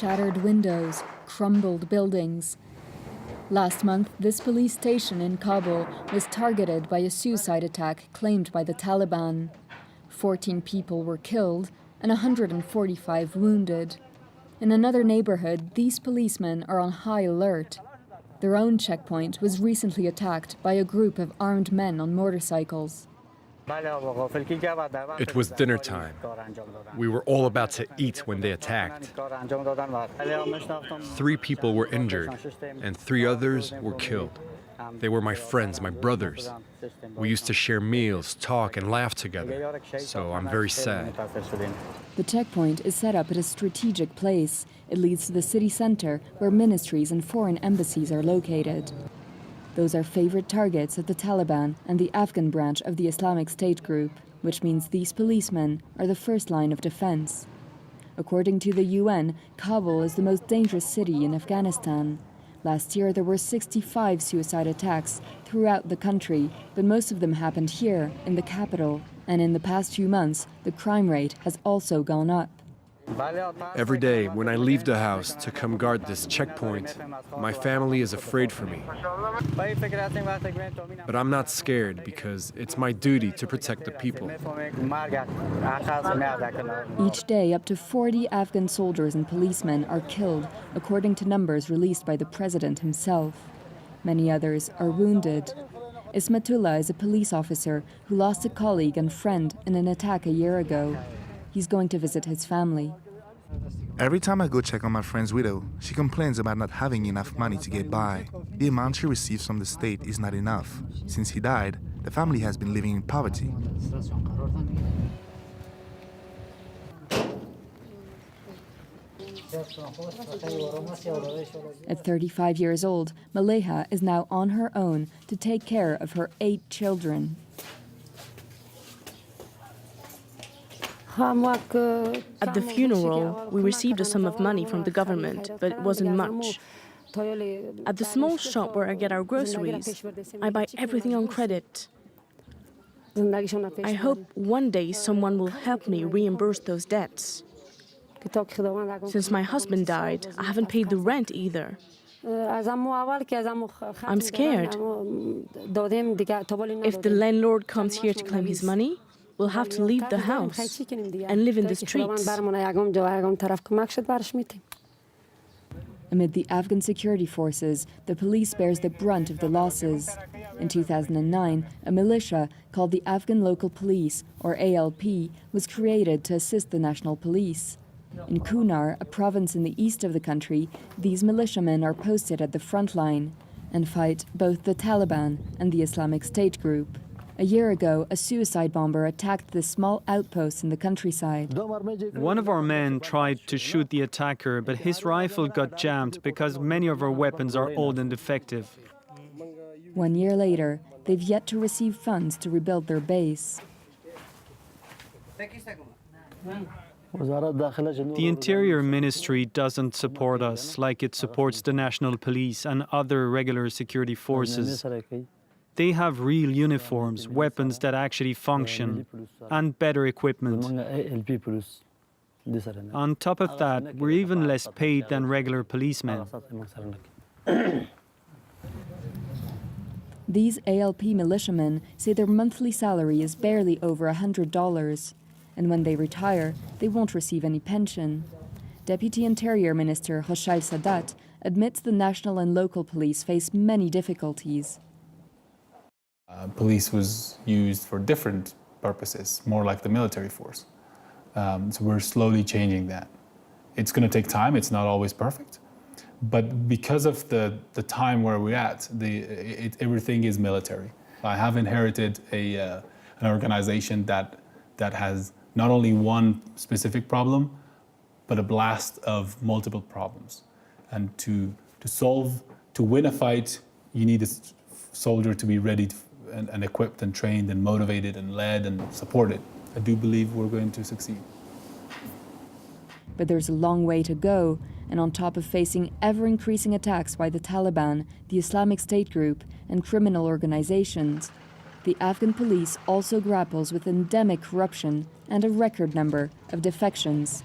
shattered windows, crumbled buildings. Last month, this police station in Kabul was targeted by a suicide attack claimed by the Taliban. 14 people were killed and 145 wounded. In another neighborhood, these policemen are on high alert. Their own checkpoint was recently attacked by a group of armed men on motorcycles. It was dinner time. We were all about to eat when they attacked. 3 people were injured, and 3 others were killed. They were my friends, my brothers. We used to share meals, talk, and laugh together, so I'm very sad. The checkpoint is set up at a strategic place. It leads to the city center, where ministries and foreign embassies are located. Those are favorite targets of the Taliban and the Afghan branch of the Islamic State group, which means these policemen are the first line of defense. According to the UN, Kabul is the most dangerous city in Afghanistan. Last year, there were 65 suicide attacks throughout the country, but most of them happened here, in the capital. And in the past few months, the crime rate has also gone up. Every day, when I leave the house to come guard this checkpoint, my family is afraid for me. But I'm not scared because it's my duty to protect the people. Each day, up to 40 Afghan soldiers and policemen are killed, according to numbers released by the president himself. Many others are wounded. Ismatullah is a police officer who lost a colleague and friend in an attack a year ago. He's going to visit his family. Every time I go check on my friend's widow, she complains about not having enough money to get by. The amount she receives from the state is not enough. Since he died, the family has been living in poverty. At 35 years old, Maleha is now on her own to take care of her 8 children. At the funeral, we received a sum of money from the government, but it wasn't much. At the small shop where I get our groceries, I buy everything on credit. I hope one day someone will help me reimburse those debts. Since my husband died, I haven't paid the rent either. I'm scared. If the landlord comes here to claim his money, we'll have to leave the house and live in the streets. Amid the Afghan security forces, the police bears the brunt of the losses. In 2009, a militia called the Afghan Local Police, or ALP, was created to assist the national police. In Kunar, a province in the east of the country, these militiamen are posted at the front line and fight both the Taliban and the Islamic State group. A year ago, a suicide bomber attacked this small outpost in the countryside. One of our men tried to shoot the attacker, but his rifle got jammed because many of our weapons are old and defective. 1 year later, they've yet to receive funds to rebuild their base. The Interior Ministry doesn't support us like it supports the National Police and other regular security forces. They have real uniforms, weapons that actually function, and better equipment. On top of that, we're even less paid than regular policemen. These ALP militiamen say their monthly salary is barely over $100. And when they retire, they won't receive any pension. Deputy Interior Minister Hoshail Sadat admits the national and local police face many difficulties. Police was used for different purposes, more like the military force. So we're slowly changing that. It's going to take time. It's not always perfect. But because of the time where we're at, everything is military. I have inherited an organization that has not only one specific problem, but a blast of multiple problems. And to win a fight, you need a soldier to be ready and equipped and trained and motivated and led and supported. I do believe we're going to succeed. But there's a long way to go, and on top of facing ever-increasing attacks by the Taliban, the Islamic State group, and criminal organizations, the Afghan police also grapples with endemic corruption and a record number of defections.